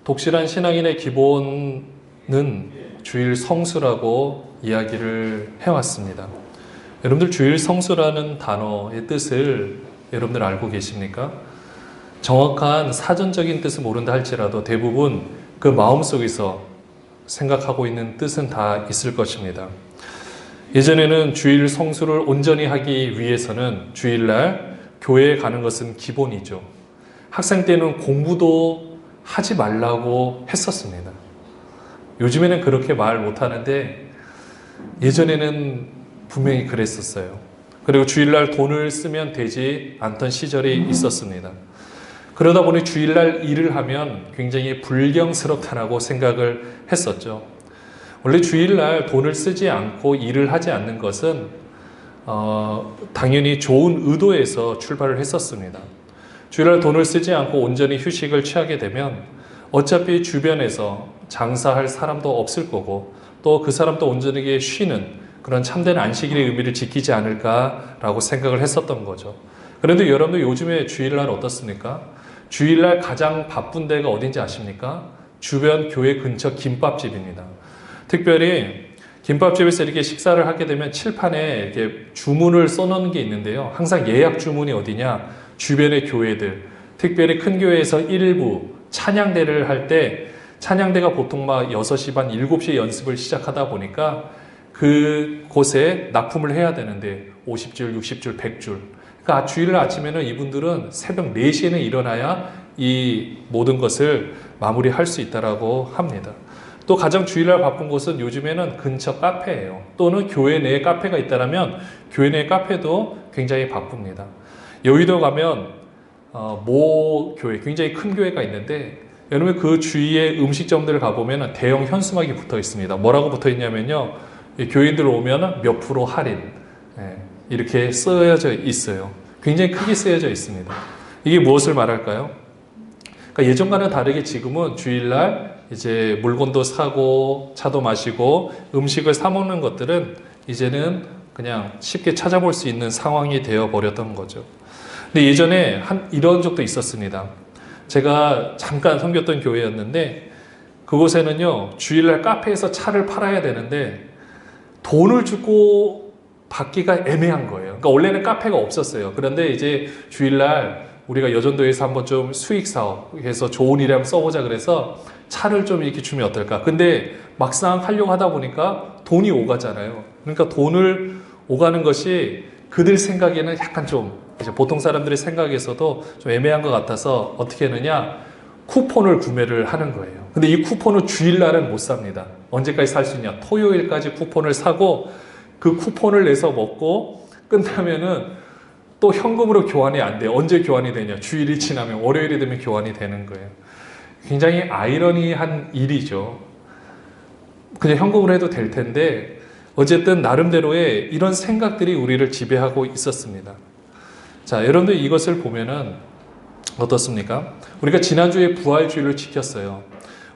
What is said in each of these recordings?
독실한 신앙인의 기본은 주일 성수라고 이야기를 해왔습니다. 여러분들 주일 성수라는 단어의 뜻을 여러분들 알고 계십니까? 정확한 사전적인 뜻을 모른다 할지라도 대부분 그 마음속에서 생각하고 있는 뜻은 다 있을 것입니다. 예전에는 주일 성수를 온전히 하기 위해서는 주일날 교회에 가는 것은 기본이죠. 학생 때는 공부도 하지 말라고 했었습니다. 요즘에는 그렇게 말 못하는데 예전에는 분명히 그랬었어요. 그리고 주일날 돈을 쓰면 되지 않던 시절이 있었습니다. 그러다 보니 주일날 일을 하면 굉장히 불경스럽다라고 생각을 했었죠. 원래 주일날 돈을 쓰지 않고 일을 하지 않는 것은 당연히 좋은 의도에서 출발을 했었습니다. 주일날 돈을 쓰지 않고 온전히 휴식을 취하게 되면 어차피 주변에서 장사할 사람도 없을 거고 또 그 사람도 온전하게 쉬는 그런 참된 안식일의 의미를 지키지 않을까라고 생각을 했었던 거죠. 그런데 여러분들 요즘에 주일날 어떻습니까? 주일날 가장 바쁜 데가 어딘지 아십니까? 주변 교회 근처 김밥집입니다. 특별히 김밥집에서 이렇게 식사를 하게 되면 칠판에 이렇게 주문을 써놓은 게 있는데요. 항상 예약 주문이 어디냐? 주변의 교회들, 특별히 큰 교회에서 일부 찬양대를 할 때 찬양대가 보통 막 6시 반, 7시에 연습을 시작하다 보니까 그곳에 납품을 해야 되는데 50줄, 60줄, 100줄. 그러니까 주일 아침에는 이분들은 새벽 4시에는 일어나야 이 모든 것을 마무리할 수 있다고 합니다. 또 가장 주일날 바쁜 곳은 요즘에는 근처 카페예요. 또는 교회 내에 카페가 있다면 교회 내 카페도 굉장히 바쁩니다. 여의도 가면 모 교회, 굉장히 큰 교회가 있는데 여러분 그 주위에 음식점들을 가보면 대형 현수막이 붙어 있습니다. 뭐라고 붙어 있냐면요. 교인들 오면 몇 프로 할인 이렇게 쓰여져 있어요. 굉장히 크게 쓰여져 있습니다. 이게 무엇을 말할까요? 그러니까 예전과는 다르게 지금은 주일날 이제 물건도 사고 차도 마시고 음식을 사 먹는 것들은 이제는 그냥 쉽게 찾아볼 수 있는 상황이 되어 버렸던 거죠. 근데 예전에 이런 적도 있었습니다. 제가 잠깐 섬겼던 교회였는데 그곳에는요 주일날 카페에서 차를 팔아야 되는데 돈을 주고 받기가 애매한 거예요. 그러니까 원래는 카페가 없었어요. 그런데 이제 주일날 우리가 여전도에서 한번 좀 수익 사업해서 좋은 일에 한번 써보자 그래서 차를 좀 이렇게 주면 어떨까. 근데 막상 하려고 하다 보니까 돈이 오가잖아요. 그러니까 돈을 오가는 것이 그들 생각에는 약간 좀 이제 보통 사람들의 생각에서도 좀 애매한 것 같아서 어떻게 하느냐, 쿠폰을 구매를 하는 거예요. 근데 이 쿠폰은 주일날은 못 삽니다. 언제까지 살 수 있냐? 토요일까지 쿠폰을 사고 그 쿠폰을 내서 먹고 끝나면은 또 현금으로 교환이 안 돼요. 언제 교환이 되냐? 주일이 지나면 월요일이 되면 교환이 되는 거예요. 굉장히 아이러니한 일이죠. 그냥 현금으로 해도 될 텐데 어쨌든 나름대로의 이런 생각들이 우리를 지배하고 있었습니다. 자, 여러분들 이것을 보면은 어떻습니까? 우리가 지난주에 부활주일로 지켰어요.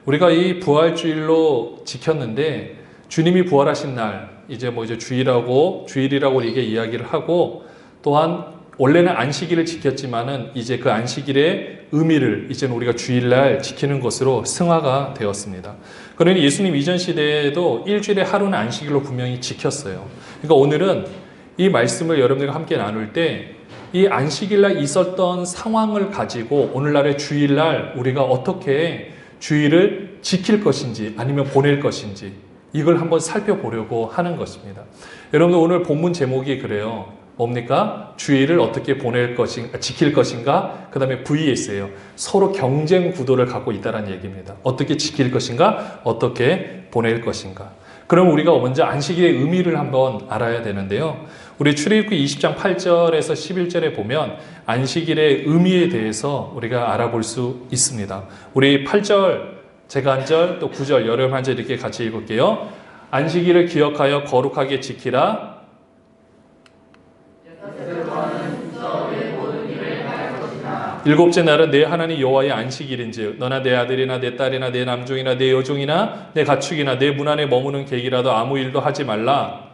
우리가 이 부활주일로 지켰는데 주님이 부활하신 날 이제 주일이라고 이게 이야기를 하고 또한 원래는 안식일을 지켰지만은 이제 그 안식일의 의미를 이제는 우리가 주일날 지키는 것으로 승화가 되었습니다. 그러니 예수님 이전 시대에도 일주일에 하루는 안식일로 분명히 지켰어요. 그러니까 오늘은 이 말씀을 여러분들과 함께 나눌 때 이 안식일날 있었던 상황을 가지고 오늘날의 주일날 우리가 어떻게 주일을 지킬 것인지 아니면 보낼 것인지 이걸 한번 살펴보려고 하는 것입니다. 여러분들 오늘 본문 제목이 그래요. 뭡니까? 주일을 어떻게 보낼 것인가, 지킬 것인가? 그 다음에 VS예요. 서로 경쟁 구도를 갖고 있다는 얘기입니다. 어떻게 지킬 것인가? 어떻게 보낼 것인가? 그럼 우리가 먼저 안식일의 의미를 한번 알아야 되는데요. 우리 출애굽기 20장 8절에서 11절에 보면 안식일의 의미에 대해서 우리가 알아볼 수 있습니다. 우리 8절, 제가 한 절, 또 9절, 여러분 한 절 이렇게 같이 읽을게요. 안식일을 기억하여 거룩하게 지키라. 일곱째 날은 내 하나님 여호와의 안식일인즉 너나 내 아들이나 내 딸이나 내 남종이나 내 여종이나 내 가축이나 내 문 안에 머무는 객이라도 아무 일도 하지 말라.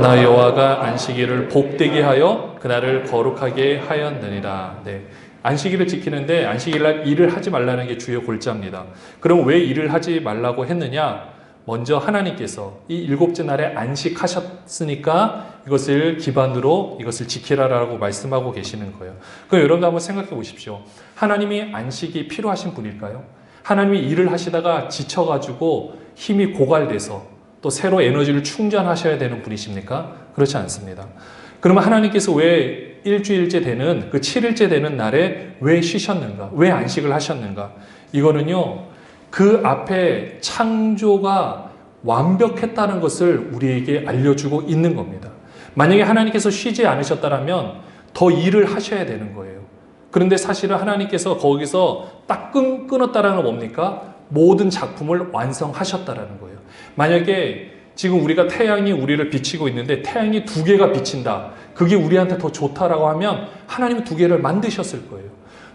나 여호와가 안식일을 복되게 하여 그날을 거룩하게 하였느니라. 네. 안식일을 지키는데 안식일날 일을 하지 말라는 게 주요 골자입니다. 그럼 왜 일을 하지 말라고 했느냐? 먼저 하나님께서 이 일곱째 날에 안식하셨으니까 이것을 기반으로 이것을 지키라라고 말씀하고 계시는 거예요. 그럼 여러분도 한번 생각해 보십시오. 하나님이 안식이 필요하신 분일까요? 하나님이 일을 하시다가 지쳐가지고 힘이 고갈돼서 또 새로 에너지를 충전하셔야 되는 분이십니까? 그렇지 않습니다. 그러면 하나님께서 왜 일주일째 되는 그 7일째 되는 날에 왜 쉬셨는가? 왜 안식을 하셨는가? 이거는요, 그 앞에 창조가 완벽했다는 것을 우리에게 알려주고 있는 겁니다. 만약에 하나님께서 쉬지 않으셨다면 더 일을 하셔야 되는 거예요. 그런데 사실은 하나님께서 거기서 딱 끊었다라는 건 뭡니까? 모든 작품을 완성하셨다라는 거예요. 만약에 지금 우리가 태양이 우리를 비치고 있는데 태양이 2개가 비친다. 그게 우리한테 더 좋다라고 하면 하나님은 2개를 만드셨을 거예요.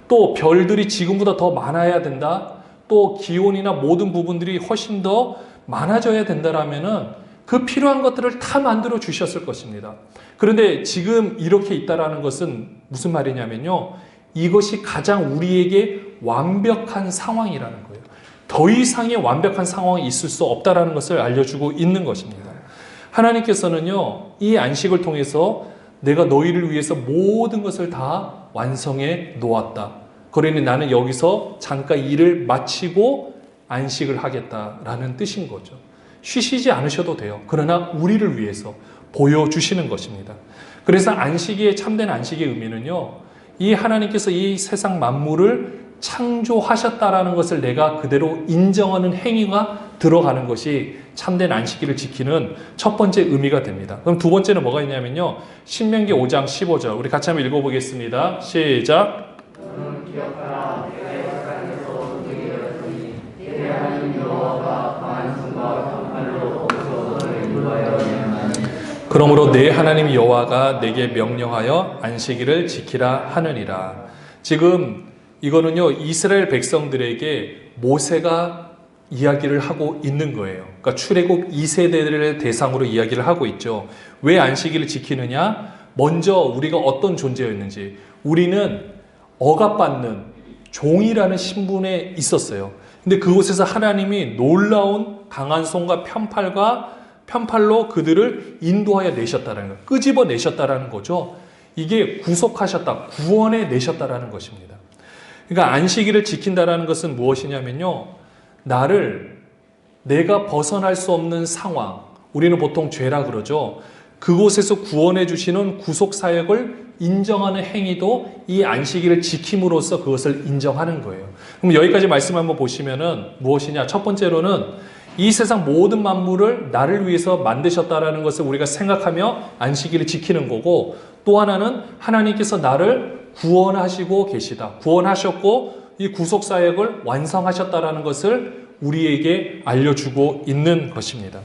또 별들이 지금보다 더 많아야 된다. 또 기온이나 모든 부분들이 훨씬 더 많아져야 된다라면은 그 필요한 것들을 다 만들어 주셨을 것입니다. 그런데 지금 이렇게 있다라는 것은 무슨 말이냐면요. 이것이 가장 우리에게 완벽한 상황이라는 거예요. 더 이상의 완벽한 상황이 있을 수 없다라는 것을 알려주고 있는 것입니다. 하나님께서는요, 이 안식을 통해서 내가 너희를 위해서 모든 것을 다 완성해 놓았다. 그러니 나는 여기서 잠깐 일을 마치고 안식을 하겠다라는 뜻인 거죠. 쉬시지 않으셔도 돼요. 그러나 우리를 위해서 보여주시는 것입니다. 그래서 안식의 참된 안식의 의미는요, 이 하나님께서 이 세상 만물을 창조하셨다라는 것을 내가 그대로 인정하는 행위가 들어가는 것이 참된 안식일을 지키는 첫 번째 의미가 됩니다. 그럼 두 번째는 뭐가 있냐면요, 신명기 5장 15절 우리 같이 한번 읽어보겠습니다. 시작. 그러므로 내 하나님 여호와가 내게 명령하여 안식일을 지키라 하느니라. 지금 이거는요, 이스라엘 백성들에게 모세가 이야기를 하고 있는 거예요. 그러니까 출애굽 2세대를 대상으로 이야기를 하고 있죠. 왜 안식일을 지키느냐? 먼저 우리가 어떤 존재였는지, 우리는 억압받는 종이라는 신분에 있었어요. 근데 그곳에서 하나님이 놀라운 강한 손과 편팔로 그들을 인도하여 내셨다는 거예요. 끄집어 내셨다라는 거죠. 이게 구속하셨다, 구원해 내셨다라는 것입니다. 그러니까 안식일을 지킨다라는 것은 무엇이냐면요, 내가 벗어날 수 없는 상황, 우리는 보통 죄라 그러죠. 그곳에서 구원해 주시는 구속 사역을 인정하는 행위도 이 안식일을 지킴으로써 그것을 인정하는 거예요. 그럼 여기까지 말씀 한번 보시면은 무엇이냐? 첫 번째로는 이 세상 모든 만물을 나를 위해서 만드셨다라는 것을 우리가 생각하며 안식일을 지키는 거고, 또 하나는 하나님께서 나를 구원하시고 계시다. 구원하셨고 이 구속 사역을 완성하셨다라는 것을 우리에게 알려주고 있는 것입니다.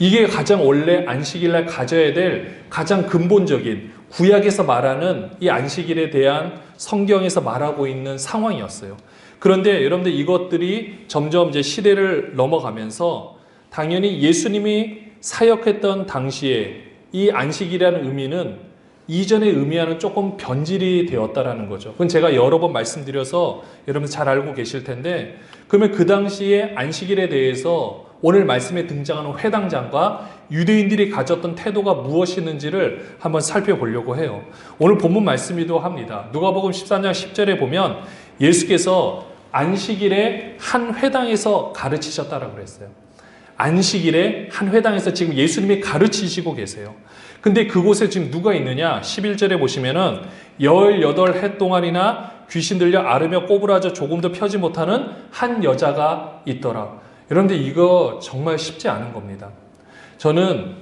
이게 가장 원래 안식일날 가져야 될 가장 근본적인 구약에서 말하는 이 안식일에 대한 성경에서 말하고 있는 상황이었어요. 그런데 여러분들 이것들이 점점 이제 시대를 넘어가면서 당연히 예수님이 사역했던 당시에 이 안식이라는 의미는 이전의 의미와는 조금 변질이 되었다라는 거죠. 그건 제가 여러 번 말씀드려서 여러분 잘 알고 계실 텐데, 그러면 그 당시에 안식일에 대해서 오늘 말씀에 등장하는 회당장과 유대인들이 가졌던 태도가 무엇이었는지를 한번 살펴보려고 해요. 오늘 본문 말씀이기도 합니다. 누가복음 14장 10절에 보면 예수께서 안식일에 한 회당에서 가르치셨다라고 그랬어요. 안식일에 한 회당에서 지금 예수님이 가르치시고 계세요. 근데 그곳에 지금 누가 있느냐? 11절에 보시면은 18해 동안이나 귀신 들려 앓으며 꼬부라져 조금도 펴지 못하는 한 여자가 있더라. 여러분들 이거 정말 쉽지 않은 겁니다. 저는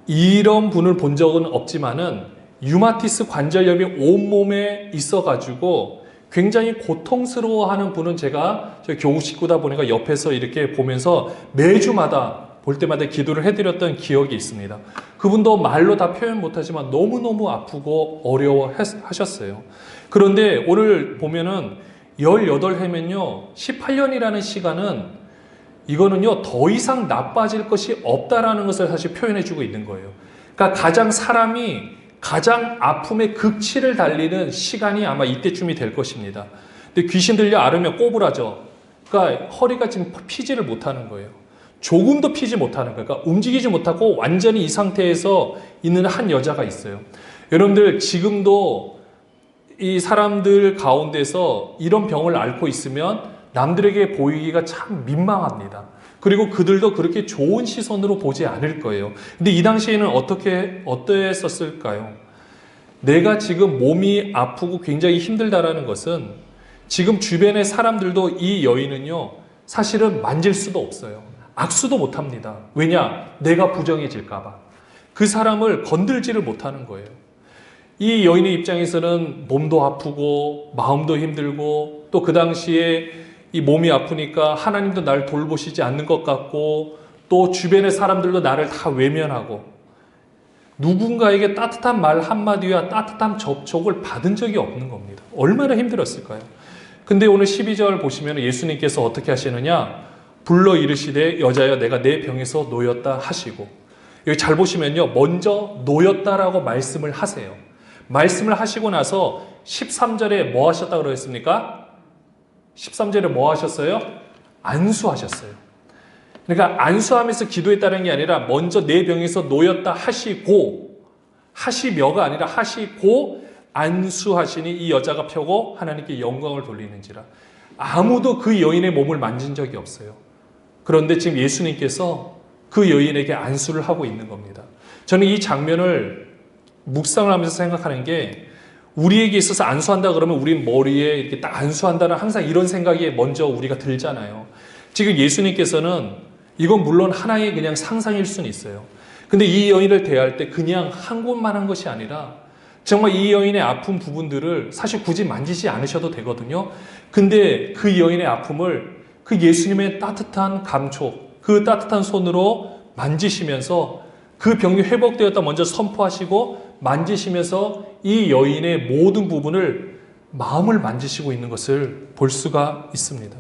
이런 분을 본 적은 없지만은 류마티스 관절염이 온몸에 있어가지고 굉장히 고통스러워하는 분은 제가 저 교우 식구다 보니까 옆에서 이렇게 보면서 매주마다 볼 때마다 기도를 해드렸던 기억이 있습니다. 그분도 말로 다 표현 못하지만 너무너무 아프고 어려워하셨어요. 그런데 오늘 보면은 18해면요 18년이라는 시간은 이거는요 더 이상 나빠질 것이 없다라는 것을 사실 표현해주고 있는 거예요. 그러니까 가장 아픔의 극치를 달리는 시간이 아마 이때쯤이 될 것입니다. 근데 귀신 들려 앓으면 꼬부라져. 그러니까 허리가 지금 피지를 못하는 거예요. 조금도 피지 못하는 거예요. 그러니까 움직이지 못하고 완전히 이 상태에서 있는 한 여자가 있어요. 여러분들 지금도 이 사람들 가운데서 이런 병을 앓고 있으면 남들에게 보이기가 참 민망합니다. 그리고 그들도 그렇게 좋은 시선으로 보지 않을 거예요. 근데 이 당시에는 어떠했었을까요? 내가 지금 몸이 아프고 굉장히 힘들다라는 것은 지금 주변의 사람들도 이 여인은요, 사실은 만질 수도 없어요. 악수도 못 합니다. 왜냐? 내가 부정해질까봐. 그 사람을 건들지를 못하는 거예요. 이 여인의 입장에서는 몸도 아프고 마음도 힘들고 또 그 당시에 이 몸이 아프니까 하나님도 날 돌보시지 않는 것 같고 또 주변의 사람들도 나를 다 외면하고 누군가에게 따뜻한 말 한마디와 따뜻한 접촉을 받은 적이 없는 겁니다. 얼마나 힘들었을까요? 근데 오늘 12절 보시면 예수님께서 어떻게 하시느냐? 불러 이르시되 여자여 내가 내 병에서 놓였다 하시고, 여기 잘 보시면요, 먼저 놓였다라고 말씀을 하세요. 말씀을 하시고 나서 13절에 뭐 하셨다고 그러셨습니까? 13절에 뭐 하셨어요? 안수하셨어요. 그러니까 안수하면서 기도했다는 게 아니라 먼저 내 병에서 놓였다 하시며가 아니라 하시고 안수하시니 이 여자가 펴고 하나님께 영광을 돌리는지라. 아무도 그 여인의 몸을 만진 적이 없어요. 그런데 지금 예수님께서 그 여인에게 안수를 하고 있는 겁니다. 저는 이 장면을 묵상을 하면서 생각하는 게, 우리에게 있어서 안수한다 그러면 우리 머리에 이렇게 딱 안수한다는 항상 이런 생각이 먼저 우리가 들잖아요. 지금 예수님께서는 이건 물론 하나의 그냥 상상일 수는 있어요. 근데 이 여인을 대할 때 그냥 한 곳만 한 것이 아니라 정말 이 여인의 아픈 부분들을 사실 굳이 만지지 않으셔도 되거든요. 근데 그 여인의 아픔을 그 예수님의 따뜻한 감촉, 그 따뜻한 손으로 만지시면서 그 병이 회복되었다 먼저 선포하시고 만지시면서 이 여인의 모든 부분을 마음을 만지시고 있는 것을 볼 수가 있습니다.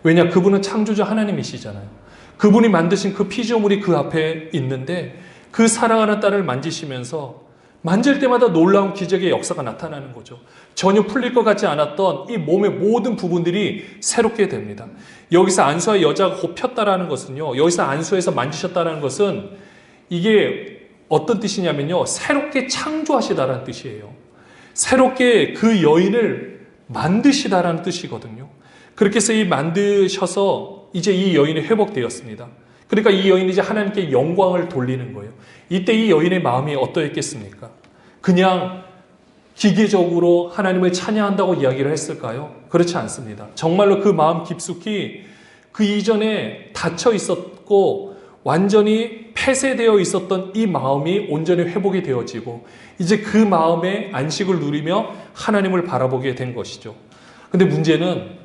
왜냐? 그분은 창조주 하나님이시잖아요. 그분이 만드신 그 피조물이 그 앞에 있는데 그 사랑하는 딸을 만지시면서 만질 때마다 놀라운 기적의 역사가 나타나는 거죠. 전혀 풀릴 것 같지 않았던 이 몸의 모든 부분들이 새롭게 됩니다. 여기서 안수와 여자가 곧 폈다라는 것은요, 여기서 안수해서 만지셨다라는 것은 이게 어떤 뜻이냐면요, 새롭게 창조하시다라는 뜻이에요. 새롭게 그 여인을 만드시다라는 뜻이거든요. 그렇게 해서 이 만드셔서 이제 이 여인이 회복되었습니다. 그러니까 이 여인이 이제 하나님께 영광을 돌리는 거예요. 이때 이 여인의 마음이 어떠했겠습니까? 그냥 기계적으로 하나님을 찬양한다고 이야기를 했을까요? 그렇지 않습니다. 정말로 그 마음 깊숙이 그 이전에 닫혀 있었고 완전히 폐쇄되어 있었던 이 마음이 온전히 회복이 되어지고 이제 그 마음에 안식을 누리며 하나님을 바라보게 된 것이죠. 근데 문제는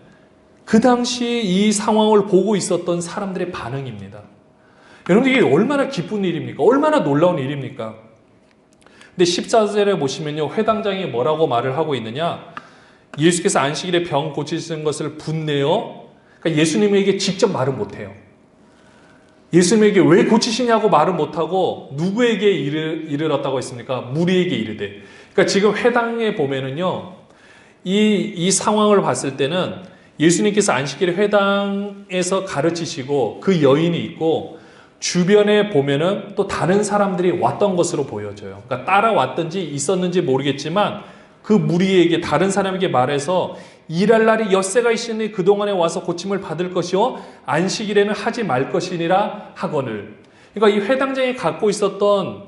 그 당시 이 상황을 보고 있었던 사람들의 반응입니다. 여러분, 이게 얼마나 기쁜 일입니까? 얼마나 놀라운 일입니까? 근데 14절에 보시면요, 회당장이 뭐라고 말을 하고 있느냐? 예수께서 안식일에 병 고치시는 것을 분내어, 그러니까 예수님에게 직접 말은 못해요. 예수님에게 왜 고치시냐고 말은 못하고 누구에게 이르렀다고 했습니까? 무리에게 이르되. 그러니까 지금 회당에 보면은요, 이 상황을 봤을 때는 예수님께서 안식일에 회당에서 가르치시고 그 여인이 있고 주변에 보면은 또 다른 사람들이 왔던 것으로 보여져요. 그러니까 따라왔든지 있었는지 모르겠지만 그 무리에게, 다른 사람에게 말해서 일할 날이 엿새가 있으니 그동안에 와서 고침을 받을 것이요 안식일에는 하지 말 것이니라 하거늘. 그러니까 이 회당장이 갖고 있었던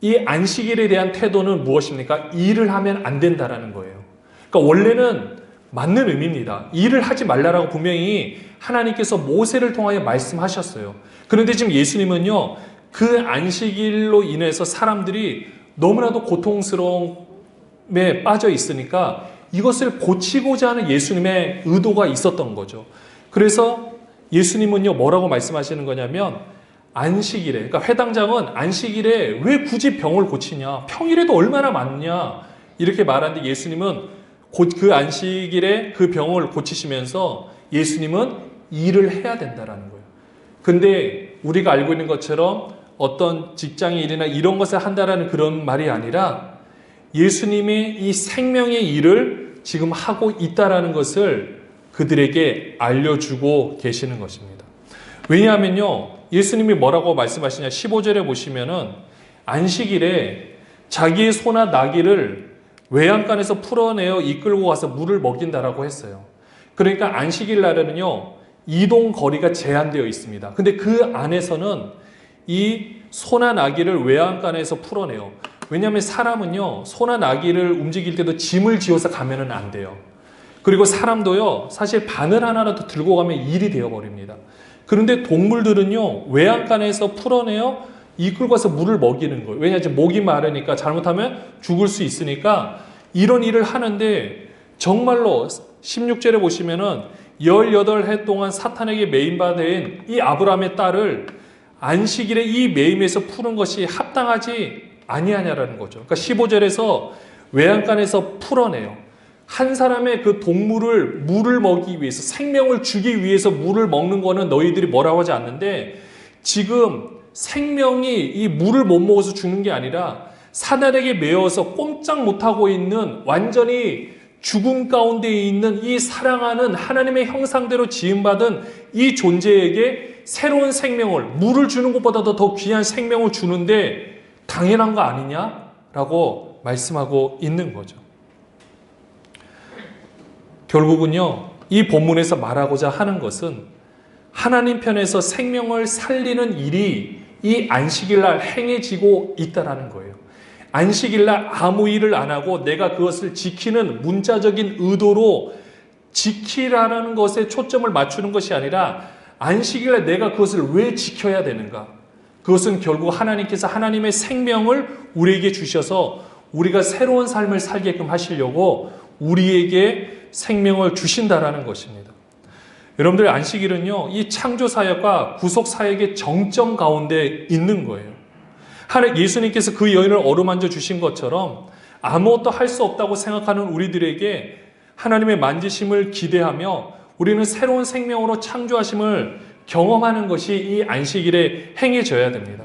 이 안식일에 대한 태도는 무엇입니까? 일을 하면 안 된다라는 거예요. 그러니까 원래는 맞는 의미입니다. 일을 하지 말라라고 분명히 하나님께서 모세를 통하여 말씀하셨어요. 그런데 지금 예수님은요, 그 안식일로 인해서 사람들이 너무나도 고통스러움에 빠져 있으니까 이것을 고치고자 하는 예수님의 의도가 있었던 거죠. 그래서 예수님은요, 뭐라고 말씀하시는 거냐면 안식일에, 그러니까 회당장은 안식일에 왜 굳이 병을 고치냐? 평일에도 얼마나 많냐? 이렇게 말하는데 예수님은 그 안식일에 그 병을 고치시면서 예수님은 일을 해야 된다라는 거예요. 근데 우리가 알고 있는 것처럼 어떤 직장의 일이나 이런 것을 한다라는 그런 말이 아니라 예수님이 이 생명의 일을 지금 하고 있다라는 것을 그들에게 알려주고 계시는 것입니다. 왜냐하면요, 예수님이 뭐라고 말씀하시냐, 15절에 보시면은 안식일에 자기의 소나 나귀를 외양간에서 풀어내어 이끌고 가서 물을 먹인다라고 했어요. 그러니까 안식일 날에는요, 이동 거리가 제한되어 있습니다. 근데 그 안에서는 이 소나 나귀를 외양간에서 풀어내요. 왜냐하면 사람은요, 소나 나귀를 움직일 때도 짐을 지어서 가면은 안 돼요. 그리고 사람도요, 사실 바늘 하나라도 들고 가면 일이 되어버립니다. 그런데 동물들은요, 외양간에서 풀어내어 이끌고 가서 물을 먹이는 거예요. 왜냐하면 목이 마르니까 잘못하면 죽을 수 있으니까 이런 일을 하는데, 정말로 16절에 보시면은 18해 동안 사탄에게 매임받은 이 아브라함의 딸을 안식일에 이 매임에서 푸는 것이 합당하지 아니하냐라는 거죠. 그러니까 15절에서 외양간에서 풀어내요. 한 사람의 그 동물을 물을 먹이기 위해서, 생명을 주기 위해서 물을 먹는 거는 너희들이 뭐라고 하지 않는데, 지금 생명이 이 물을 못 먹어서 죽는 게 아니라 사단에게 매여서 꼼짝 못하고 있는, 완전히 죽음 가운데 있는 이 사랑하는 하나님의 형상대로 지음받은 이 존재에게 새로운 생명을, 물을 주는 것보다도 더 귀한 생명을 주는데 당연한 거 아니냐라고 말씀하고 있는 거죠. 결국은요, 이 본문에서 말하고자 하는 것은 하나님 편에서 생명을 살리는 일이 이 안식일날 행해지고 있다는 거예요. 안식일날 아무 일을 안 하고 내가 그것을 지키는 문자적인 의도로 지키라는 것에 초점을 맞추는 것이 아니라, 안식일날 내가 그것을 왜 지켜야 되는가? 그것은 결국 하나님께서 하나님의 생명을 우리에게 주셔서 우리가 새로운 삶을 살게끔 하시려고 우리에게 생명을 주신다라는 것입니다. 여러분들, 안식일은요, 이 창조사역과 구속사역의 정점 가운데 있는 거예요. 예수님께서 그 여인을 어루만져 주신 것처럼 아무것도 할 수 없다고 생각하는 우리들에게 하나님의 만지심을 기대하며 우리는 새로운 생명으로 창조하심을 경험하는 것이 이 안식일에 행해져야 됩니다.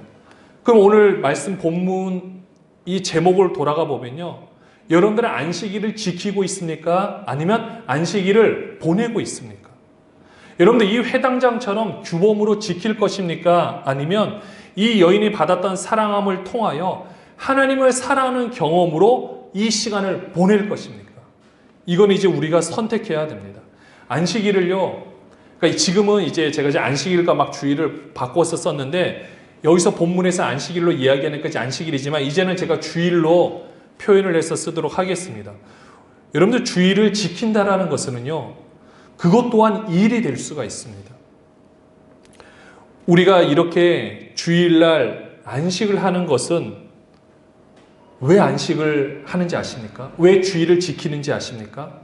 그럼 오늘 말씀 본문 이 제목을 돌아가 보면요, 여러분들은 안식일을 지키고 있습니까? 아니면 안식일을 보내고 있습니까? 여러분들, 이 회당장처럼 규범으로 지킬 것입니까? 아니면 이 여인이 받았던 사랑함을 통하여 하나님을 사랑하는 경험으로 이 시간을 보낼 것입니까? 이건 이제 우리가 선택해야 됩니다. 안식일을요, 그러니까 지금은 이제 제가 이제 안식일과 막 주일을 바꿔서 썼는데, 여기서 본문에서 안식일로 이야기하는 것이 안식일이지만 이제는 제가 주일로 표현을 해서 쓰도록 하겠습니다. 여러분들, 주일을 지킨다라는 것은요, 그것 또한 일이 될 수가 있습니다. 우리가 이렇게 주일날 안식을 하는 것은 왜 안식을 하는지 아십니까? 왜 주일을 지키는지 아십니까?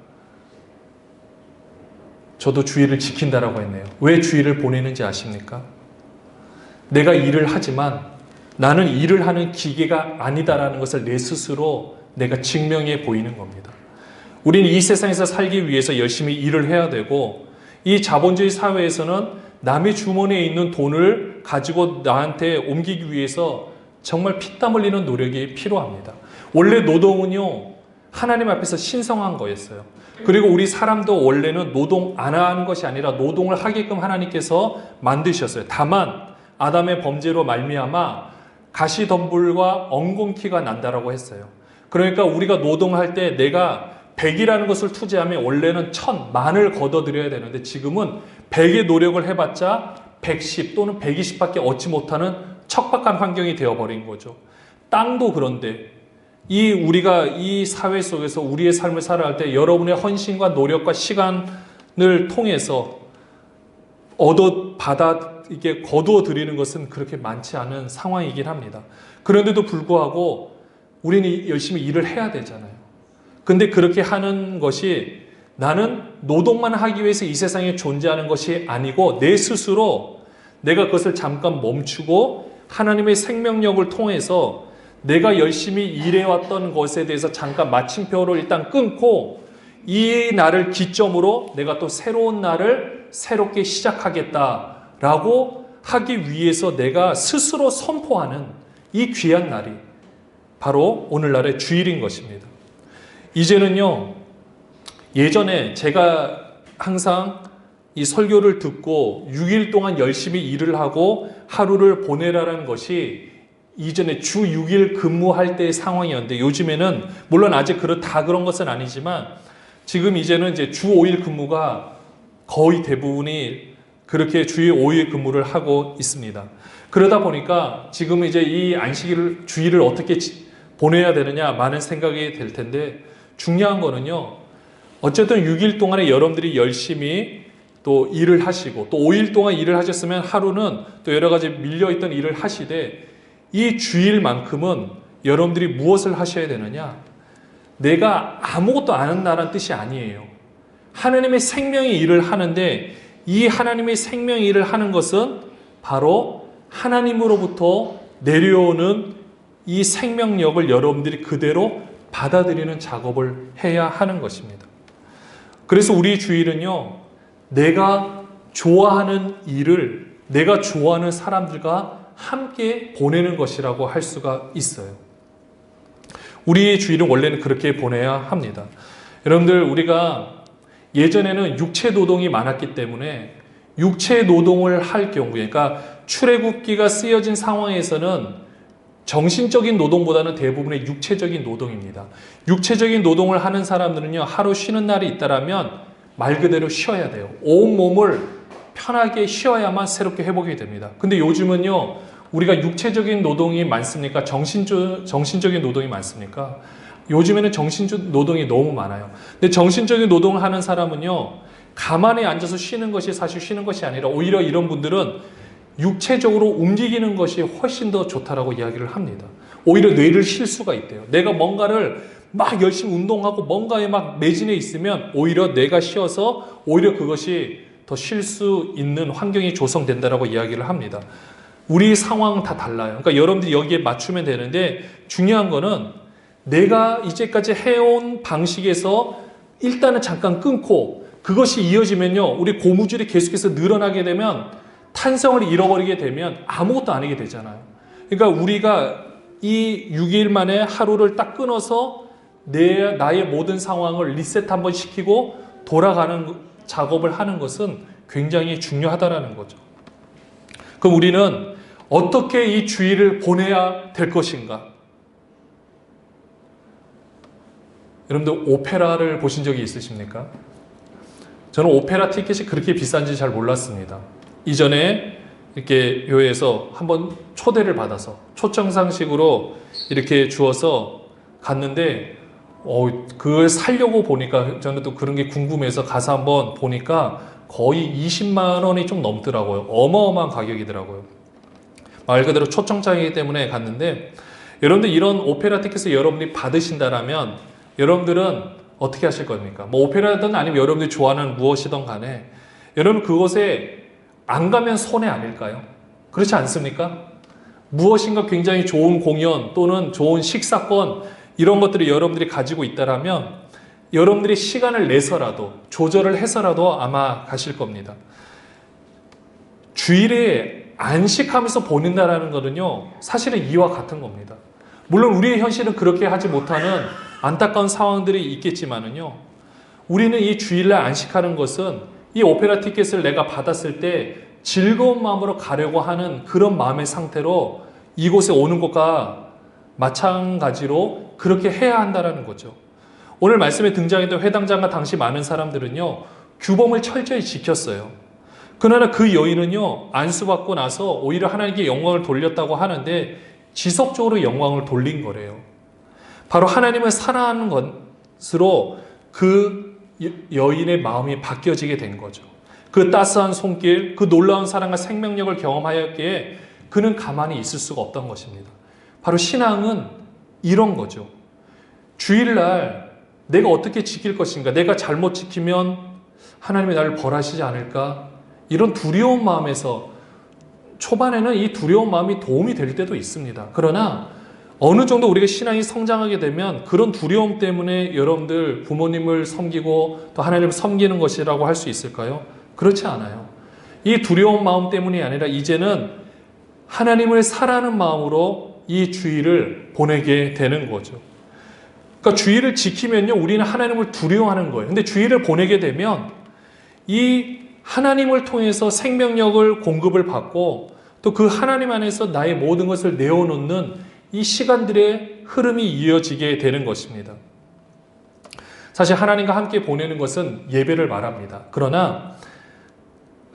저도 주일을 지킨다라고 했네요. 왜 주일을 보내는지 아십니까? 내가 일을 하지만 나는 일을 하는 기계가 아니다라는 것을 내 스스로 내가 증명해 보이는 겁니다. 우리는 이 세상에서 살기 위해서 열심히 일을 해야 되고, 이 자본주의 사회에서는 남의 주머니에 있는 돈을 가지고 나한테 옮기기 위해서 정말 피땀 흘리는 노력이 필요합니다. 원래 노동은요, 하나님 앞에서 신성한 거였어요. 그리고 우리 사람도 원래는 노동 안 하는 것이 아니라 노동을 하게끔 하나님께서 만드셨어요. 다만 아담의 범죄로 말미암아 가시덤불과 엉겅퀴가 난다라고 했어요. 그러니까 우리가 노동할 때 내가 100이라는 것을 투자하면 원래는 1000, 만을 걷어들여야 되는데, 지금은 100의 노력을 해봤자 110 또는 120밖에 얻지 못하는 척박한 환경이 되어버린 거죠. 땅도 그런데 우리가 이 사회 속에서 우리의 삶을 살아갈 때 여러분의 헌신과 노력과 시간을 통해서 이게 거두어 드리는 것은 그렇게 많지 않은 상황이긴 합니다. 그런데도 불구하고 우리는 열심히 일을 해야 되잖아요. 근데 그렇게 하는 것이 나는 노동만 하기 위해서 이 세상에 존재하는 것이 아니고, 내 스스로 내가 그것을 잠깐 멈추고 하나님의 생명력을 통해서 내가 열심히 일해왔던 것에 대해서 잠깐 마침표를 일단 끊고, 이 날을 기점으로 내가 또 새로운 날을 새롭게 시작하겠다라고 하기 위해서 내가 스스로 선포하는 이 귀한 날이 바로 오늘날의 주일인 것입니다. 이제는요, 예전에 제가 항상 이 설교를 듣고 6일 동안 열심히 일을 하고 하루를 보내라는 것이 이전에 주 6일 근무할 때의 상황이었는데, 요즘에는 물론 아직 다 그런 것은 아니지만 지금 이제는 이제 주 5일 근무가 거의 대부분이 그렇게 주 5일 근무를 하고 있습니다. 그러다 보니까 지금 이제 이 안식일 주일을 어떻게 보내야 되느냐 많은 생각이 될 텐데, 중요한 거는요, 어쨌든 6일 동안에 여러분들이 열심히 또 일을 하시고 또 5일 동안 일을 하셨으면 하루는 또 여러 가지 밀려있던 일을 하시되, 이 주일만큼은 여러분들이 무엇을 하셔야 되느냐? 내가 아무것도 안 한다는 뜻이 아니에요. 하나님의 생명의 일을 하는데, 이 하나님의 생명의 일을 하는 것은 바로 하나님으로부터 내려오는 이 생명력을 여러분들이 그대로 받아들이는 작업을 해야 하는 것입니다. 그래서 우리 주일은요, 내가 좋아하는 일을 내가 좋아하는 사람들과 함께 보내는 것이라고 할 수가 있어요. 우리의 주일은 원래는 그렇게 보내야 합니다. 여러분들, 우리가 예전에는 육체 노동이 많았기 때문에 육체 노동을 할 경우에, 그러니까 출애굽기가 쓰여진 상황에서는 정신적인 노동보다는 대부분의 육체적인 노동입니다. 육체적인 노동을 하는 사람들은요, 하루 쉬는 날이 있다라면 말 그대로 쉬어야 돼요. 온 몸을 편하게 쉬어야만 새롭게 회복이 됩니다. 근데 요즘은요, 우리가 육체적인 노동이 많습니까? 정신적인 노동이 많습니까? 요즘에는 정신적 노동이 너무 많아요. 근데 정신적인 노동을 하는 사람은요, 가만히 앉아서 쉬는 것이 사실 쉬는 것이 아니라 오히려 이런 분들은 육체적으로 움직이는 것이 훨씬 더 좋다라고 이야기를 합니다. 오히려 뇌를 쉴 수가 있대요. 내가 뭔가를 막 열심히 운동하고 뭔가에 막 매진해 있으면 오히려 뇌가 쉬어서 오히려 그것이 더 쉴 수 있는 환경이 조성된다라고 이야기를 합니다. 우리 상황은 다 달라요. 그러니까 여러분들이 여기에 맞추면 되는데, 중요한 거는 내가 이제까지 해온 방식에서 일단은 잠깐 끊고 그것이 이어지면요, 우리 고무줄이 계속해서 늘어나게 되면 탄성을 잃어버리게 되면 아무것도 안 하게 되잖아요. 그러니까 우리가 이 6일 만에 하루를 딱 끊어서 나의 모든 상황을 리셋 한번 시키고 돌아가는 작업을 하는 것은 굉장히 중요하다라는 거죠. 그럼 우리는 어떻게 이 주일을 보내야 될 것인가? 여러분들 오페라를 보신 적이 있으십니까? 저는 오페라 티켓이 그렇게 비싼지 잘 몰랐습니다. 이전에 이렇게 교회에서 한번 초대를 받아서 초청상식으로 이렇게 주어서 갔는데, 그걸 사려고 보니까 저는 또 그런 게 궁금해서 가서 한번 보니까 거의 20만 원이 좀 넘더라고요. 어마어마한 가격이더라고요. 말 그대로 초청장이기 때문에 갔는데, 여러분들 이런 오페라 티켓을 여러분이 받으신다라면 여러분들은 어떻게 하실 겁니까? 뭐 오페라든 아니면 여러분들이 좋아하는 무엇이든 간에 여러분 그곳에 안 가면 손해 아닐까요? 그렇지 않습니까? 무엇인가 굉장히 좋은 공연 또는 좋은 식사권, 이런 것들을 여러분들이 가지고 있다라면 여러분들이 시간을 내서라도 조절을 해서라도 아마 가실 겁니다. 주일에 안식하면서 보낸다라는 것은요, 사실은 이와 같은 겁니다. 물론 우리의 현실은 그렇게 하지 못하는 안타까운 상황들이 있겠지만은요, 우리는 이 주일날 안식하는 것은 이 오페라 티켓을 내가 받았을 때 즐거운 마음으로 가려고 하는 그런 마음의 상태로 이곳에 오는 것과 마찬가지로 그렇게 해야 한다는 거죠. 오늘 말씀에 등장했던 회당장과 당시 많은 사람들은요, 규범을 철저히 지켰어요. 그러나 그 여인은요, 안수받고 나서 오히려 하나님께 영광을 돌렸다고 하는데 지속적으로 영광을 돌린 거래요. 바로 하나님을 사랑하는 것으로 그 여인의 마음이 바뀌어지게 된 거죠. 그 따스한 손길, 그 놀라운 사랑과 생명력을 경험하였기에 그는 가만히 있을 수가 없던 것입니다. 바로 신앙은 이런 거죠. 주일날 내가 어떻게 지킬 것인가, 내가 잘못 지키면 하나님이 나를 벌하시지 않을까, 이런 두려운 마음에서 초반에는 이 두려운 마음이 도움이 될 때도 있습니다. 그러나 어느 정도 우리가 신앙이 성장하게 되면 그런 두려움 때문에 여러분들 부모님을 섬기고 또 하나님을 섬기는 것이라고 할 수 있을까요? 그렇지 않아요. 이 두려운 마음 때문이 아니라 이제는 하나님을 사랑하는 마음으로 이 주일을 보내게 되는 거죠. 그러니까 주일을 지키면요, 우리는 하나님을 두려워하는 거예요. 근데 주일을 보내게 되면 이 하나님을 통해서 생명력을 공급을 받고 또 그 하나님 안에서 나의 모든 것을 내어놓는 이 시간들의 흐름이 이어지게 되는 것입니다. 사실 하나님과 함께 보내는 것은 예배를 말합니다. 그러나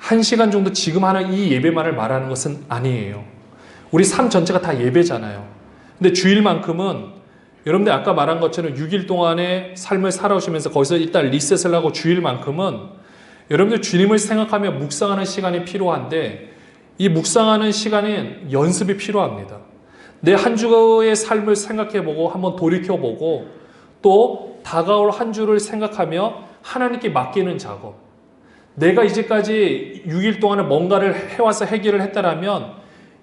1시간 정도 지금 하는 이 예배만을 말하는 것은 아니에요. 우리 삶 전체가 다 예배잖아요. 근데 주일만큼은 여러분들 아까 말한 것처럼 6일 동안의 삶을 살아오시면서 거기서 일단 리셋을 하고 주일만큼은 여러분들 주님을 생각하며 묵상하는 시간이 필요한데 이 묵상하는 시간엔 연습이 필요합니다. 내 한 주의 삶을 생각해보고 한번 돌이켜보고 또 다가올 한 주를 생각하며 하나님께 맡기는 작업. 내가 이제까지 6일 동안에 뭔가를 해와서 해결을 했다라면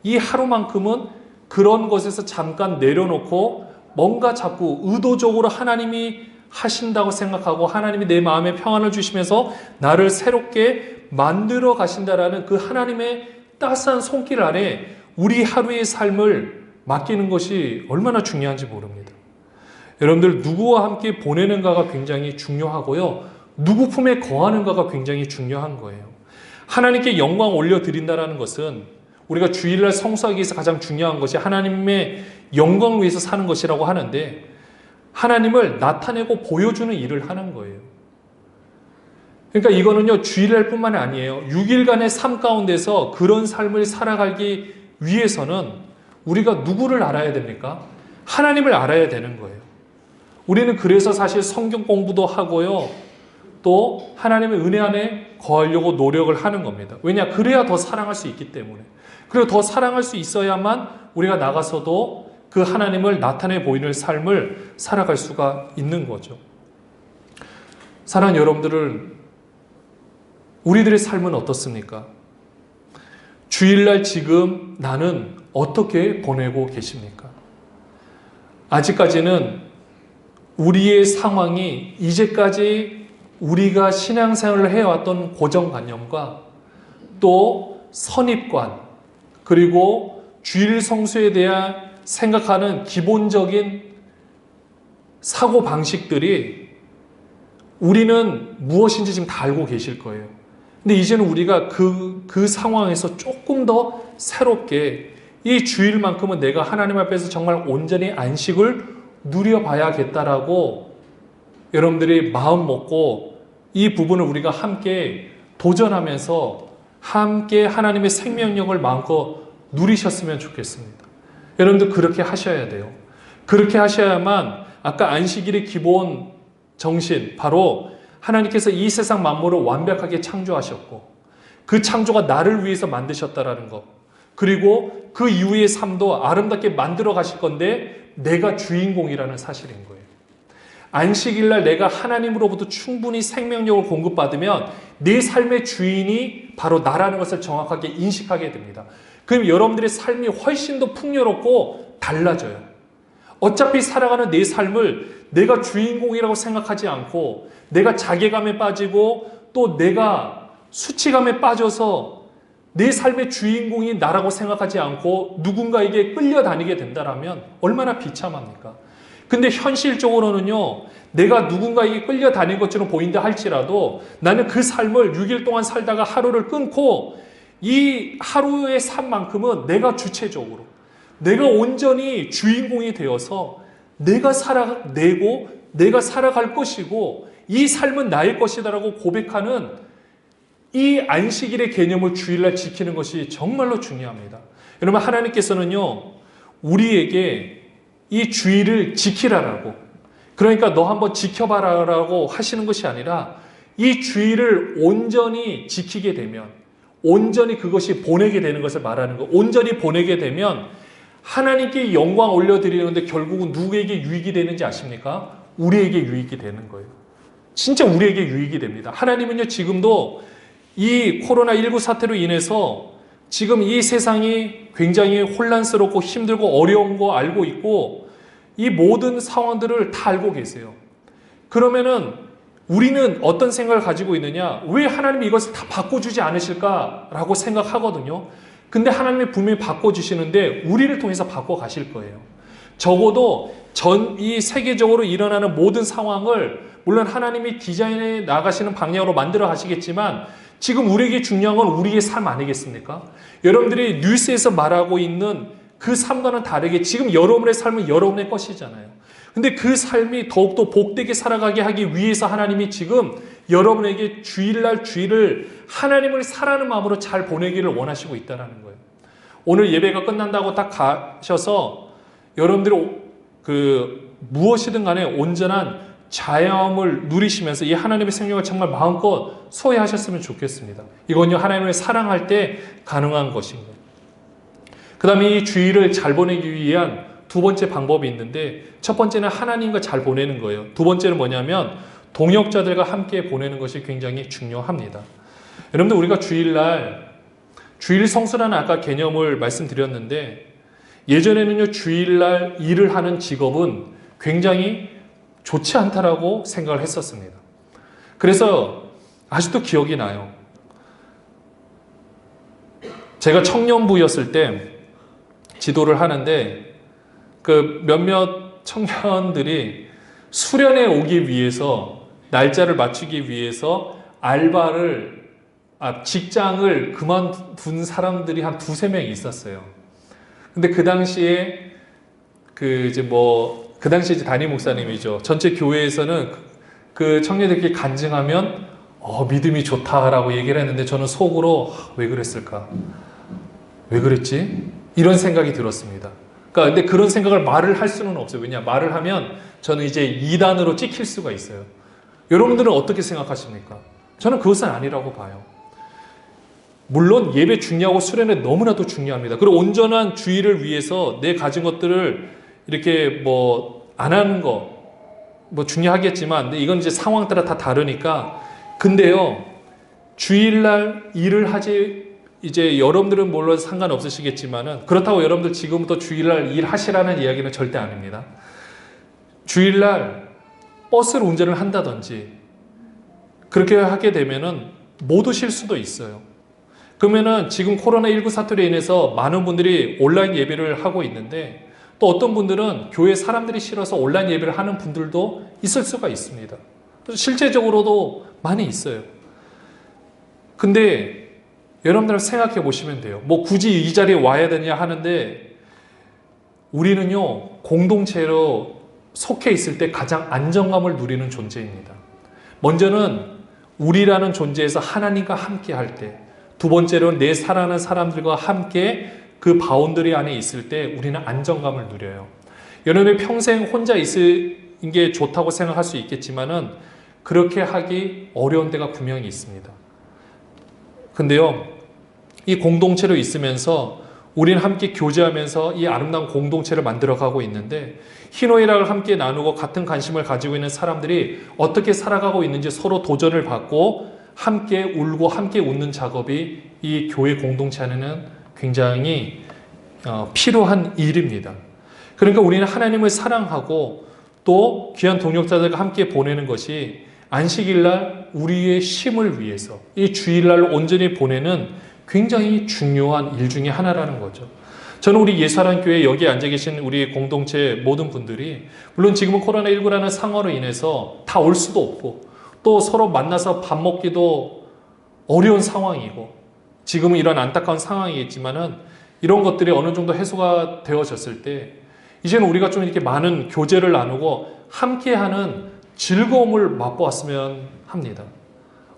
이 하루만큼은 그런 것에서 잠깐 내려놓고 뭔가 자꾸 의도적으로 하나님이 하신다고 생각하고 하나님이 내 마음에 평안을 주시면서 나를 새롭게 만들어 가신다라는 그 하나님의 따스한 손길 아래 우리 하루의 삶을 맡기는 것이 얼마나 중요한지 모릅니다. 여러분들 누구와 함께 보내는가가 굉장히 중요하고요. 누구 품에 거하는가가 굉장히 중요한 거예요. 하나님께 영광 올려드린다는 것은 우리가 주일날 성수하기 위해서 가장 중요한 것이 하나님의 영광을 위해서 사는 것이라고 하는데 하나님을 나타내고 보여주는 일을 하는 거예요. 그러니까 이거는요, 주일날 뿐만 아니에요. 6일간의 삶 가운데서 그런 삶을 살아가기 위해서는 우리가 누구를 알아야 됩니까? 하나님을 알아야 되는 거예요. 우리는 그래서 사실 성경 공부도 하고요. 또 하나님의 은혜 안에 거하려고 노력을 하는 겁니다. 왜냐? 그래야 더 사랑할 수 있기 때문에. 그리고 더 사랑할 수 있어야만 우리가 나가서도 그 하나님을 나타내 보이는 삶을 살아갈 수가 있는 거죠. 사랑하는 여러분들은 우리들의 삶은 어떻습니까? 주일날 지금 나는 어떻게 보내고 계십니까? 아직까지는 우리의 상황이 이제까지 우리가 신앙생활을 해왔던 고정관념과 또 선입관 그리고 주일 성수에 대한 생각하는 기본적인 사고방식들이 우리는 무엇인지 지금 다 알고 계실 거예요. 근데 이제는 우리가 그 상황에서 조금 더 새롭게 이 주일만큼은 내가 하나님 앞에서 정말 온전히 안식을 누려봐야겠다라고 여러분들이 마음 먹고 이 부분을 우리가 함께 도전하면서 함께 하나님의 생명력을 마음껏 누리셨으면 좋겠습니다. 여러분들 그렇게 하셔야 돼요. 그렇게 하셔야만 아까 안식일의 기본 정신, 바로 하나님께서 이 세상 만물을 완벽하게 창조하셨고 그 창조가 나를 위해서 만드셨다라는 것, 그리고 그 이후의 삶도 아름답게 만들어 가실 건데 내가 주인공이라는 사실인 거예요. 안식일날 내가 하나님으로부터 충분히 생명력을 공급받으면 내 삶의 주인이 바로 나라는 것을 정확하게 인식하게 됩니다. 그럼 여러분들의 삶이 훨씬 더 풍요롭고 달라져요. 어차피 살아가는 내 삶을 내가 주인공이라고 생각하지 않고 내가 자괴감에 빠지고 또 내가 수치감에 빠져서 내 삶의 주인공이 나라고 생각하지 않고 누군가에게 끌려다니게 된다면 얼마나 비참합니까? 근데 현실적으로는요, 내가 누군가에게 끌려다닌 것처럼 보인다 할지라도 나는 그 삶을 6일 동안 살다가 하루를 끊고 이 하루의 삶만큼은 내가 주체적으로 내가 온전히 주인공이 되어서 내가 살아내고 내가 살아갈 것이고 이 삶은 나의 것이다라고 고백하는 이 안식일의 개념을 주일날 지키는 것이 정말로 중요합니다. 여러분, 하나님께서는요, 우리에게 이 주일을 지키라라고, 그러니까 너 한번 지켜봐라라고 하시는 것이 아니라 이 주일을 온전히 지키게 되면 온전히 그것이 보내게 되는 것을 말하는 거. 온전히 보내게 되면 하나님께 영광 올려드리는데 결국은 누구에게 유익이 되는지 아십니까? 우리에게 유익이 되는 거예요. 진짜 우리에게 유익이 됩니다. 하나님은요, 지금도 이 코로나19 사태로 인해서 지금 이 세상이 굉장히 혼란스럽고 힘들고 어려운 거 알고 있고 이 모든 상황들을 다 알고 계세요. 그러면은 우리는 어떤 생각을 가지고 있느냐? 왜 하나님이 이것을 다 바꿔주지 않으실까라고 생각하거든요. 근데 하나님이 분명히 바꿔주시는데 우리를 통해서 바꿔가실 거예요. 적어도 이 세계적으로 일어나는 모든 상황을 물론 하나님이 디자인해 나가시는 방향으로 만들어 가시겠지만 지금 우리에게 중요한 건 우리의 삶 아니겠습니까? 여러분들이 뉴스에서 말하고 있는 그 삶과는 다르게 지금 여러분의 삶은 여러분의 것이잖아요. 근데 그 삶이 더욱더 복되게 살아가게 하기 위해서 하나님이 지금 여러분에게 주일날 주일을 하나님을 사랑하는 마음으로 잘 보내기를 원하시고 있다는 거예요. 오늘 예배가 끝난다고 딱 가셔서 여러분들이 무엇이든 간에 온전한 자유함을 누리시면서 이 하나님의 생명을 정말 마음껏 소유하셨으면 좋겠습니다. 이건요, 하나님을 사랑할 때 가능한 것인 거예요. 그 다음에 이 주일을 잘 보내기 위한 두 번째 방법이 있는데 첫 번째는 하나님과 잘 보내는 거예요. 두 번째는 뭐냐면 동역자들과 함께 보내는 것이 굉장히 중요합니다. 여러분들 우리가 주일 성수라는 아까 개념을 말씀드렸는데 예전에는요 주일날 일을 하는 직업은 굉장히 좋지 않다라고 생각을 했었습니다. 그래서 아직도 기억이 나요. 제가 청년부였을 때 지도를 하는데 그 몇몇 청년들이 수련회 오기 위해서 날짜를 맞추기 위해서 직장을 그만둔 사람들이 한 두세 명 있었어요. 근데 그 당시에 그 당시에 담임 목사님이죠. 전체 교회에서는 그 청년들끼리 간증하면 믿음이 좋다라고 얘기를 했는데 저는 속으로 왜 그랬을까? 왜 그랬지? 이런 생각이 들었습니다. 그러니까 근데 그런 생각을 말을 할 수는 없어요. 왜냐? 말을 하면 저는 이제 이단으로 찍힐 수가 있어요. 여러분들은 어떻게 생각하십니까? 저는 그것은 아니라고 봐요. 물론 예배 중요하고 수련회 너무나도 중요합니다. 그리고 온전한 주의를 위해서 내 가진 것들을 이렇게 안 하는 거 중요하겠지만 근데 이건 이제 상황 따라 다 다르니까 근데요 주일날 일을 하지 이제 여러분들은 물론 상관없으시겠지만은 그렇다고 여러분들 지금부터 주일날 일하시라는 이야기는 절대 아닙니다. 주일날 버스를 운전을 한다든지 그렇게 하게 되면은 못 오실 수도 있어요. 그러면은 지금 코로나19 사태로 인해서 많은 분들이 온라인 예배를 하고 있는데 또 어떤 분들은 교회 사람들이 싫어서 온라인 예배를 하는 분들도 있을 수가 있습니다. 실제적으로도 많이 있어요. 근데 여러분들 생각해 보시면 돼요. 굳이 이 자리에 와야 되냐 하는데 우리는요 공동체로 속해 있을 때 가장 안정감을 누리는 존재입니다. 먼저는 우리라는 존재에서 하나님과 함께 할 때, 두 번째로는 내 사랑하는 사람들과 함께 그 바운더리 안에 있을 때 우리는 안정감을 누려요. 여러분이 평생 혼자 있는 게 좋다고 생각할 수 있겠지만은 그렇게 하기 어려운 때가 분명히 있습니다. 근데요, 이 공동체로 있으면서 우리는 함께 교제하면서 이 아름다운 공동체를 만들어가고 있는데 희노애락을 함께 나누고 같은 관심을 가지고 있는 사람들이 어떻게 살아가고 있는지 서로 도전을 받고 함께 울고 함께 웃는 작업이 이 교회 공동체 안에는 굉장히 필요한 일입니다. 그러니까 우리는 하나님을 사랑하고 또 귀한 동역자들과 함께 보내는 것이 안식일날 우리의 쉼을 위해서 이 주일날 온전히 보내는 굉장히 중요한 일 중에 하나라는 거죠. 저는 우리 예수사랑교회 여기 앉아 계신 우리 공동체 모든 분들이 물론 지금은 코로나19라는 상황으로 인해서 다 올 수도 없고 또 서로 만나서 밥 먹기도 어려운 상황이고 지금은 이런 안타까운 상황이겠지만은 이런 것들이 어느 정도 해소가 되어졌을 때 이제는 우리가 좀 이렇게 많은 교제를 나누고 함께하는 즐거움을 맛보았으면 합니다.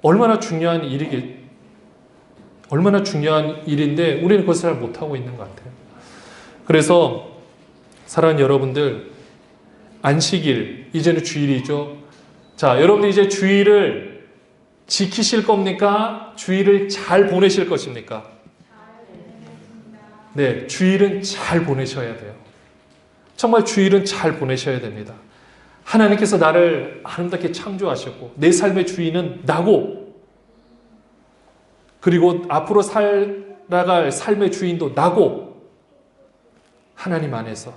얼마나 중요한 일인데 우리는 그것을 잘 못하고 있는 것 같아요. 그래서 사랑하는 여러분들 안식일 이제는 주일이죠. 자, 여러분들 이제 주일을 지키실 겁니까? 주일을 잘 보내실 것입니까? 네, 주일은 잘 보내셔야 돼요. 정말 주일은 잘 보내셔야 됩니다. 하나님께서 나를 아름답게 창조하셨고 내 삶의 주인은 나고 그리고 앞으로 살아갈 삶의 주인도 나고 하나님 안에서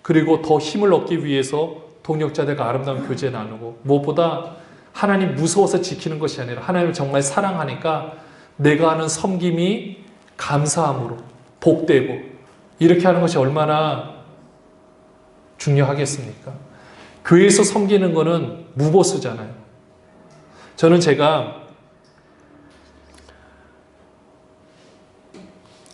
그리고 더 힘을 얻기 위해서 동역자들과 아름다운 교제 나누고 무엇보다 하나님 무서워서 지키는 것이 아니라 하나님을 정말 사랑하니까 내가 하는 섬김이 감사함으로 복되고 이렇게 하는 것이 얼마나 중요하겠습니까? 교회에서 섬기는 거는 무보수잖아요. 저는 제가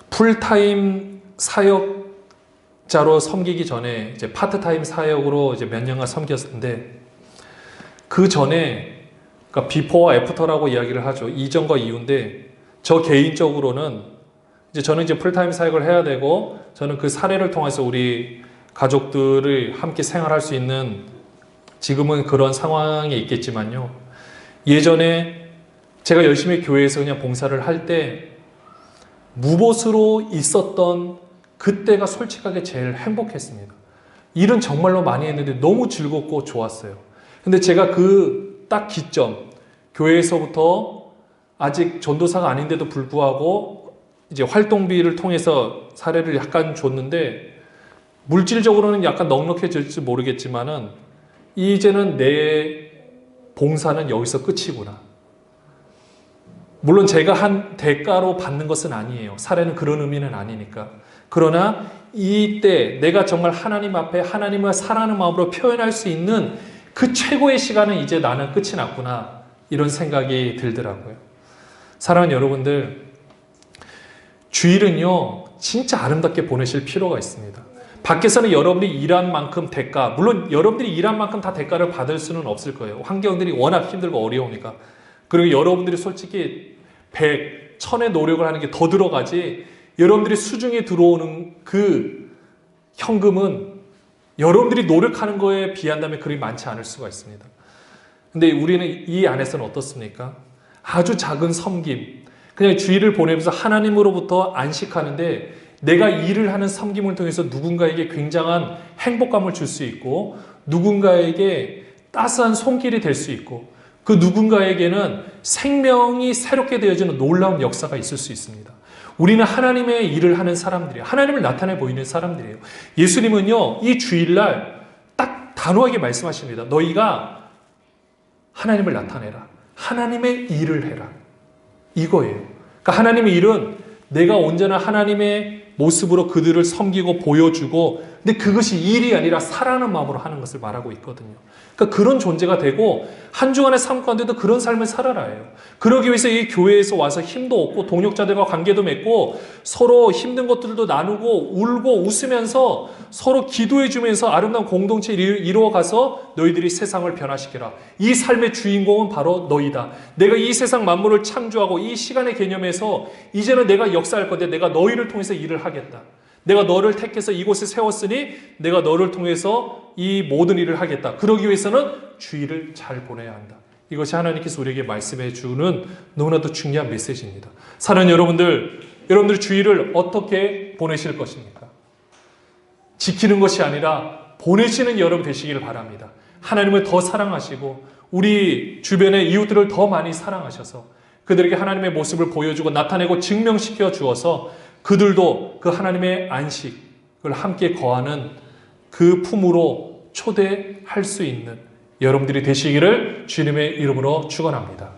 풀타임 사역자로 섬기기 전에 이제 파트타임 사역으로 이제 몇 년간 섬겼는데 그 전에 그러니까 비포와 애프터라고 이야기를 하죠. 이전과 이후인데 저 개인적으로는 이제 저는 이제 풀타임 사역을 해야 되고 저는 그 사례를 통해서 우리 가족들을 함께 생활할 수 있는 지금은 그런 상황에 있겠지만요. 예전에 제가 열심히 교회에서 그냥 봉사를 할 때 무보수로 있었던 그때가 솔직하게 제일 행복했습니다. 일은 정말로 많이 했는데 너무 즐겁고 좋았어요. 근데 제가 그 딱 기점, 교회에서부터 아직 전도사가 아닌데도 불구하고 이제 활동비를 통해서 사례를 약간 줬는데 물질적으로는 약간 넉넉해질지 모르겠지만은 이제는 내 봉사는 여기서 끝이구나. 물론 제가 한 대가로 받는 것은 아니에요. 사례는 그런 의미는 아니니까. 그러나 이때 내가 정말 하나님 앞에 하나님을 사랑하는 마음으로 표현할 수 있는 그 최고의 시간은 이제 나는 끝이 났구나. 이런 생각이 들더라고요. 사랑하는 여러분들, 주일은요, 진짜 아름답게 보내실 필요가 있습니다. 밖에서는 여러분들이 일한 만큼 대가, 물론 여러분들이 일한 만큼 다 대가를 받을 수는 없을 거예요. 환경들이 워낙 힘들고 어려우니까. 그리고 여러분들이 솔직히 100, 1000의 노력을 하는 게 더 들어가지 여러분들이 수중에 들어오는 그 현금은 여러분들이 노력하는 거에 비한다면 그리 많지 않을 수가 있습니다. 근데 우리는 이 안에서는 어떻습니까? 아주 작은 섬김, 그냥 주일을 보내면서 하나님으로부터 안식하는데 내가 일을 하는 섬김을 통해서 누군가에게 굉장한 행복감을 줄 수 있고 누군가에게 따스한 손길이 될 수 있고 그 누군가에게는 생명이 새롭게 되어지는 놀라운 역사가 있을 수 있습니다. 우리는 하나님의 일을 하는 사람들이에요. 하나님을 나타내 보이는 사람들이에요. 예수님은요, 이 주일날 딱 단호하게 말씀하십니다. 너희가 하나님을 나타내라. 하나님의 일을 해라. 이거예요. 그러니까 하나님의 일은 내가 온전한 하나님의 모습으로 그들을 섬기고 보여주고, 근데 그것이 일이 아니라 사랑하는 마음으로 하는 것을 말하고 있거든요. 그러니까 그런 존재가 되고 한 주간의 삶 가운데도 그런 삶을 살아라요. 그러기 위해서 이 교회에서 와서 힘도 얻고 동역자들과 관계도 맺고 서로 힘든 것들도 나누고 울고 웃으면서 서로 기도해 주면서 아름다운 공동체를 이루어가서 너희들이 세상을 변화시켜라. 이 삶의 주인공은 바로 너희다. 내가 이 세상 만물을 창조하고 이 시간의 개념에서 이제는 내가 역사할 건데 내가 너희를 통해서 일을 하겠다. 내가 너를 택해서 이곳에 세웠으니 내가 너를 통해서 이 모든 일을 하겠다. 그러기 위해서는 주일을 잘 보내야 한다. 이것이 하나님께서 우리에게 말씀해 주는 너무나도 중요한 메시지입니다. 사랑하는 여러분들 주일을 어떻게 보내실 것입니까? 지키는 것이 아니라 보내시는 여러분 되시기를 바랍니다. 하나님을 더 사랑하시고 우리 주변의 이웃들을 더 많이 사랑하셔서 그들에게 하나님의 모습을 보여주고 나타내고 증명시켜 주어서 그들도 그 하나님의 안식을 함께 거하는 그 품으로 초대할 수 있는 여러분들이 되시기를 주님의 이름으로 축원합니다.